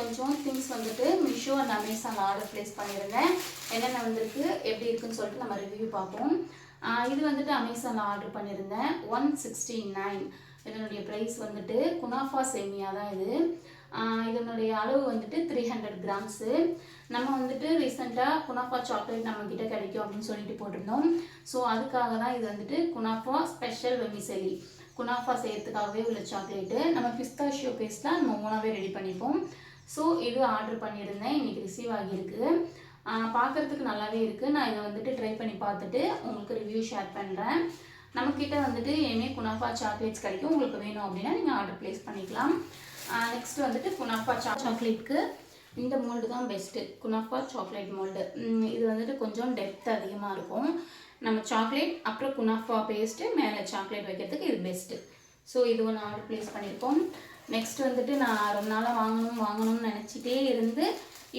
கொஞ்சம் திங்ஸ் வந்துட்டு Meesho and Amazon order place பண்ணியிருந்தேன். என்னென்ன வந்திருக்கு எப்படி இருக்குன்னு சொல்லிட்டு நம்ம ரிவ்யூ பார்ப்போம். இது வந்துட்டு அமேசானில் ஆர்டர் பண்ணியிருந்தேன். 169. இதனுடைய ப்ரைஸ் வந்துட்டு குனாஃபா சேமியா தான் இது. இதனுடைய அளவு வந்துட்டு 300 கிராம்ஸு. நம்ம வந்துட்டு ரீசெண்டாக குனாஃபா சாக்லேட் நம்மக்கிட்ட கிடைக்கும் அப்படின்னு சொல்லிட்டு போட்டிருந்தோம். ஸோ அதுக்காக தான் இது வந்துட்டு குனாஃபா ஸ்பெஷல் வெர்மிசெலி. குனாஃபா செய்யறதுக்காகவே உள்ள சாக்லேட்டு. நம்ம பிஸ்தாஷியோ பேஸ்ட்டாக நம்ம ஓனாகவே ரெடி பண்ணிப்போம். ஸோ இது ஆர்டர் பண்ணியிருந்தேன். இன்றைக்கி ரிசீவ் ஆகியிருக்கு. பார்க்குறதுக்கு நல்லாவே இருக்குது. நான் இதை வந்துட்டு ட்ரை பண்ணி பார்த்துட்டு உங்களுக்கு ரிவ்யூ ஷேர் பண்ணுறேன். நம்மக்கிட்ட வந்துட்டு இனிமேல் குனாஃபா சாக்லேட்ஸ் கிடைக்கும். உங்களுக்கு வேணும் அப்படின்னா நீங்கள் ஆர்டர் ப்ளேஸ் பண்ணிக்கலாம். நெக்ஸ்ட் வந்துட்டு குனாஃபா சாக்லேட்க்கு இந்த மோல்டு தான் பெஸ்ட்டு. Kunafa chocolate mould. இது வந்துட்டு கொஞ்சம் டெப்த் அதிகமாக இருக்கும். நம்ம சாக்லேட் அப்புறம் குனாஃபா பேஸ்ட்டு மேலே சாக்லேட் வைக்கிறதுக்கு இது பெஸ்ட்டு. ஸோ இது ஒன்று ஆர்டர் ப்ளேஸ் பண்ணியிருக்கோம். நெக்ஸ்ட் வந்துட்டு நான் ரொம்ப நாளாக வாங்கணும்னு நினச்சிட்டே இருந்து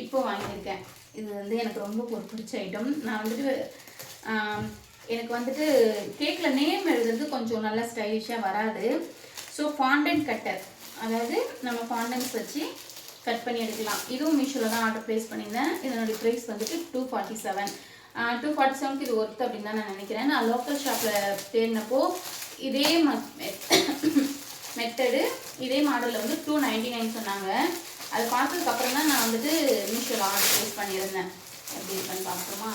இப்போ வாங்கியிருக்கேன். இது வந்து எனக்கு ரொம்ப பிடிச்ச ஐட்டம். நான் வந்துட்டு எனக்கு வந்துட்டு கேக்கில் நேம் எழுதுறது கொஞ்சம் நல்லா ஸ்டைலிஷாக வராது. ஸோ ஃபாண்டன்ட் கட்டர், அதாவது நம்ம ஃபாண்டன்ஸ் வச்சு கட் பண்ணி எடுக்கலாம். இதுவும் மீஷோவில் தான் ஆர்டர் ப்ளேஸ் பண்ணியிருந்தேன். இதனுடைய ப்ரைஸ் வந்துட்டு 247. 247க்கு இது ஒர்த்து அப்படின்னு தான் நான் நினைக்கிறேன். நான் லோக்கல் ஷாப்பில் தேடினப்போ இதே மெத்தடு இதே மாடலில் வந்து 299 சொன்னாங்க. அதை பார்த்ததுக்கப்புறம் தான் நான் வந்துட்டு மீஷோவில் ஆர்டர் ப்ளேஸ் பண்ணியிருந்தேன். எப்படி இருக்குன்னு பார்ப்போமா?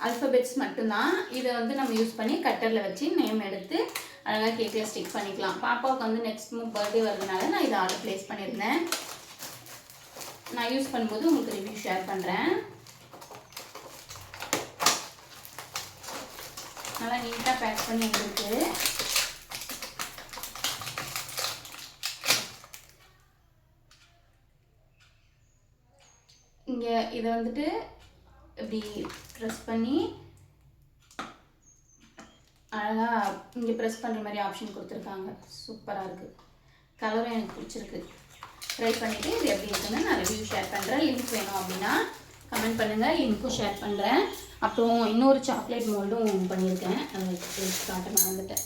அல்ஃபபெட்ஸ் மட்டும்தான். இதை வந்து நம்ம யூஸ் பண்ணி கட்டரில் வச்சு நேம் எடுத்து அழகாக கேக்கில் ஸ்டிக் பண்ணிக்கலாம். பாப்பாவுக்கு வந்து நெக்ஸ்ட் பர்த்டே வரதுனால நான் இதை ஆர்டர் ப்ளேஸ் பண்ணியிருந்தேன். நான் யூஸ் பண்ணும்போது உங்களுக்கு ரிவ்யூ ஷேர் பண்ணுறேன். நல்லா நீட்டாக பேக் பண்ணி வந்துருக்கு. இங்கே இதை வந்துட்டு இப்படி ப்ரெஸ் பண்ணி அழகாக இங்கே ப்ரெஸ் பண்ணுற மாதிரி ஆப்ஷன் கொடுத்துருக்காங்க. சூப்பராக இருக்குது. கலரும் எனக்கு பிடிச்சிருக்கு. ட்ரை பண்ணிவிட்டு இது எப்படி இருக்குன்னு நான் ரிவ்யூ ஷேர் பண்ணுறேன். லிங்க் வேணும் அப்படின்னா கமெண்ட் பண்ணுங்கள், லிங்க்கும் ஷேர் பண்ணுறேன். அப்புறம் இன்னொரு சாக்லேட் மோல்டும் பண்ணியிருக்கேன். அதை காட்ட மறந்துட்டேன்.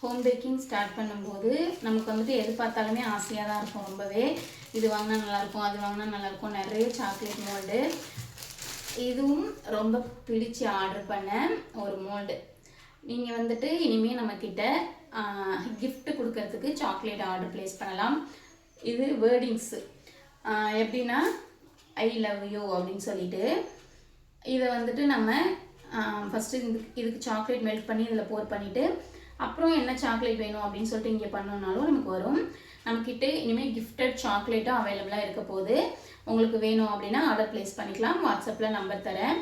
ஹோம் பேக்கிங் ஸ்டார்ட் பண்ணும்போது நமக்கு வந்துட்டு எது பார்த்தாலுமே ஆசையாக தான் இருக்கும். ரொம்பவே இது வாங்கினா நல்லாயிருக்கும், அது வாங்கினா நல்லாயிருக்கும். நிறைய சாக்லேட் மோல்டு. இதுவும் ரொம்ப பிடிச்சி ஆர்டர் பண்ண ஒரு மோல்டு. நீங்கள் வந்துட்டு இனிமேல் நம்மக்கிட்ட கிஃப்ட் கொடுக்கறதுக்கு சாக்லேட் ஆர்டர் ப்ளேஸ் பண்ணலாம். இது வேர்டிங்ஸு எப்படின்னா ஐ லவ் யூ அப்படின்னு சொல்லிட்டு இதை வந்துட்டு நம்ம ஃபஸ்ட்டு இதுக்கு சாக்லேட் மெல்ட் பண்ணி இதில் போர் பண்ணிவிட்டு அப்புறம் என்ன சாக்லேட் வேணும் அப்படின்னு சொல்லிட்டு இங்கே பண்ணோம்னாலும் நமக்கு வரும். நம்மக்கிட்ட இனிமேல் கிஃப்டட் சாக்லேட்டும் அவைலபிளாக இருக்க போது. உங்களுக்கு வேணும் அப்படின்னா ஆர்டர் ப்ளேஸ் பண்ணிக்கலாம். வாட்ஸ்அப்பில் நம்பர் தரேன்.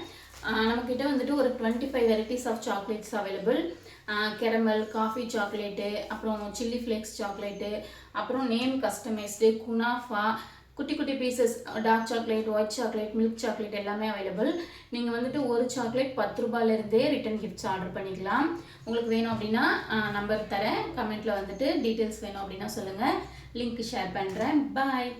நம்மக்கிட்ட வந்துட்டு ஒரு 25 varieties of chocolates available. Caramel, coffee chocolate, அப்புறம் சில்லி ஃப்ளேக்ஸ் சாக்லேட்டு, அப்புறம் நேம் கஸ்டமைஸ்டு, குனாஃபா, குட்டி குட்டி pieces, dark chocolate, white chocolate, milk chocolate எல்லாமே அவைலபிள். நீங்கள் வந்துட்டு ஒரு சாக்லேட் 10 ரூபாயிலிருந்தே ரிட்டன் கிஃப்ட்ஸ் ஆர்டர் பண்ணிக்கலாம். உங்களுக்கு வேணும் அப்படின்னா நம்பர் தரேன். கமெண்ட்டில் வந்துட்டு டீட்டெயில்ஸ் வேணும் அப்படின்னா சொல்லுங்கள். லிங்க் ஷேர் பண்ணுறேன். பாய்.